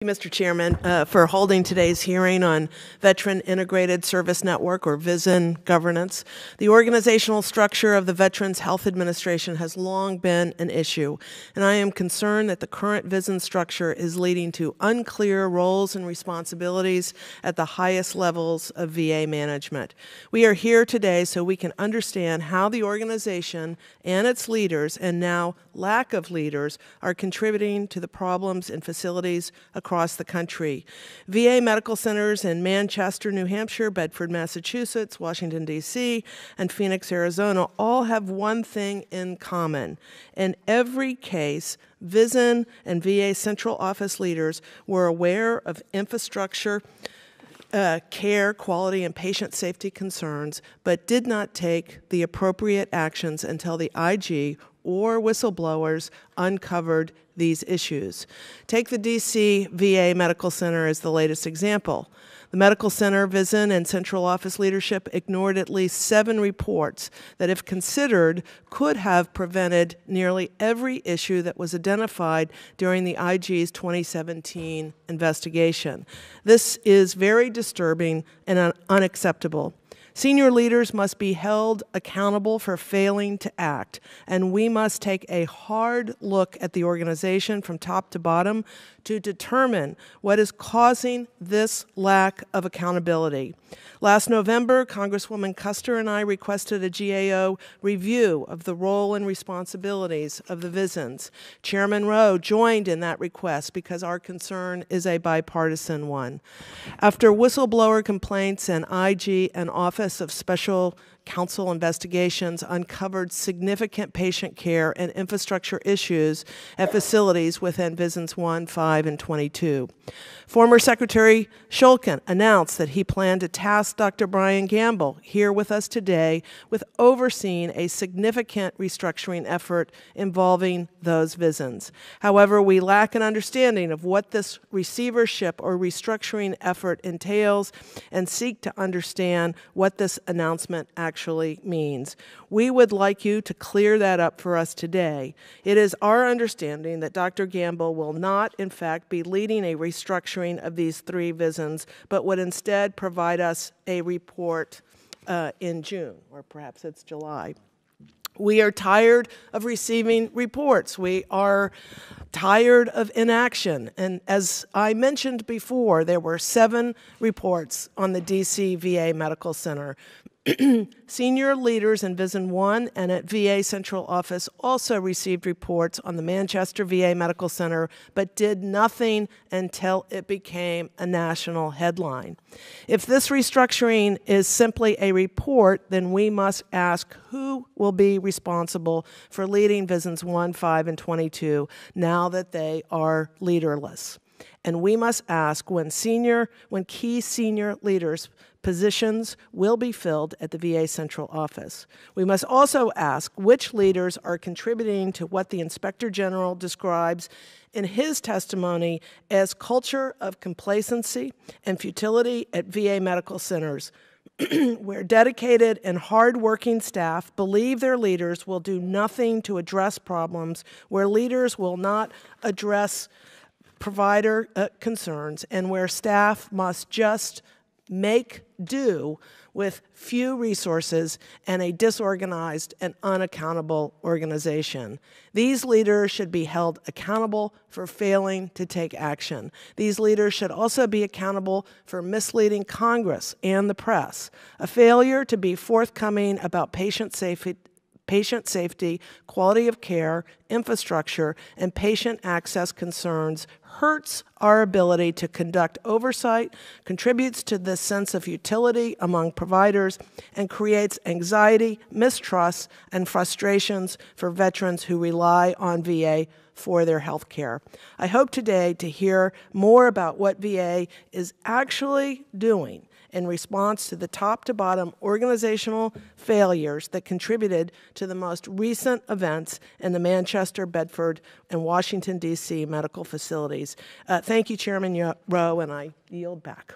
Mr. Chairman, for holding today's hearing on Veteran Integrated Service Network, or VISN, governance. The organizational structure of the Veterans Health Administration has long been an issue, and I am concerned that the current VISN structure is leading to unclear roles and responsibilities at the highest levels of VA management. We are here today so we can understand how the organization and its leaders, and now lack of leaders, are contributing to the problems in facilities across the country. VA medical centers in Manchester, New Hampshire, Bedford, Massachusetts, Washington, D.C., and Phoenix, Arizona all have one thing in common. In every case, VISN and VA central office leaders were aware of infrastructure, care, quality, and patient safety concerns, but did not take the appropriate actions until the IG or whistleblowers uncovered these issues. Take the D.C. VA Medical Center as the latest example. The medical center, VISN, and central office leadership ignored at least 7 reports that, if considered, could have prevented nearly every issue that was identified during the IG's 2017 investigation. This is very disturbing and unacceptable. Senior leaders must be held accountable for failing to act, and we must take a hard look at the organization from top to bottom to determine what is causing this lack of accountability. Last November, Congresswoman Custer and I requested a GAO review of the role and responsibilities of the VISNs. Chairman Rowe joined in that request because our concern is a bipartisan one. After whistleblower complaints and IG and Office of Special Counsel investigations uncovered significant patient care and infrastructure issues at facilities within VISNs 1, 5, and 22. Former Secretary Shulkin announced that he planned to task Dr. Brian Gamble, here with us today, with overseeing a significant restructuring effort involving those VISNs. However, we lack an understanding of what this receivership or restructuring effort entails and seek to understand what this announcement actually means. We would like you to clear that up for us today. It is our understanding that Dr. Gamble will not, in fact, be leading a restructuring of these 3 VISNs, but would instead provide us a report in June, or perhaps it's July. We are tired of receiving reports. We are tired of inaction. And as I mentioned before, there were 7 reports on the DC VA Medical Center. Senior leaders in VISN 1 and at VA Central Office also received reports on the Manchester VA Medical Center, but did nothing until it became a national headline. If this restructuring is simply a report, then we must ask who will be responsible for leading VISNs 1, 5, and 22 now that they are leaderless. And we must ask when key senior leaders' positions will be filled at the VA Central Office. We must also ask which leaders are contributing to what the Inspector General describes in his testimony as culture of complacency and futility at VA medical centers, where dedicated and hard-working staff believe their leaders will do nothing to address problems, where leaders will not address provider concerns, and where staff must just make do with few resources and a disorganized and unaccountable organization. These leaders should be held accountable for failing to take action. These leaders should also be accountable for misleading Congress and the press. A failure to be forthcoming about patient safety, quality of care, infrastructure, and patient access concerns hurts our ability to conduct oversight, contributes to this sense of futility among providers, and creates anxiety, mistrust, and frustrations for veterans who rely on VA for their health care. I hope today to hear more about what VA is actually doing in response to the top-to-bottom organizational failures that contributed to the most recent events in the Manchester, Bedford, and Washington, D.C. medical facilities. Thank you, Chairman Rowe, and I yield back.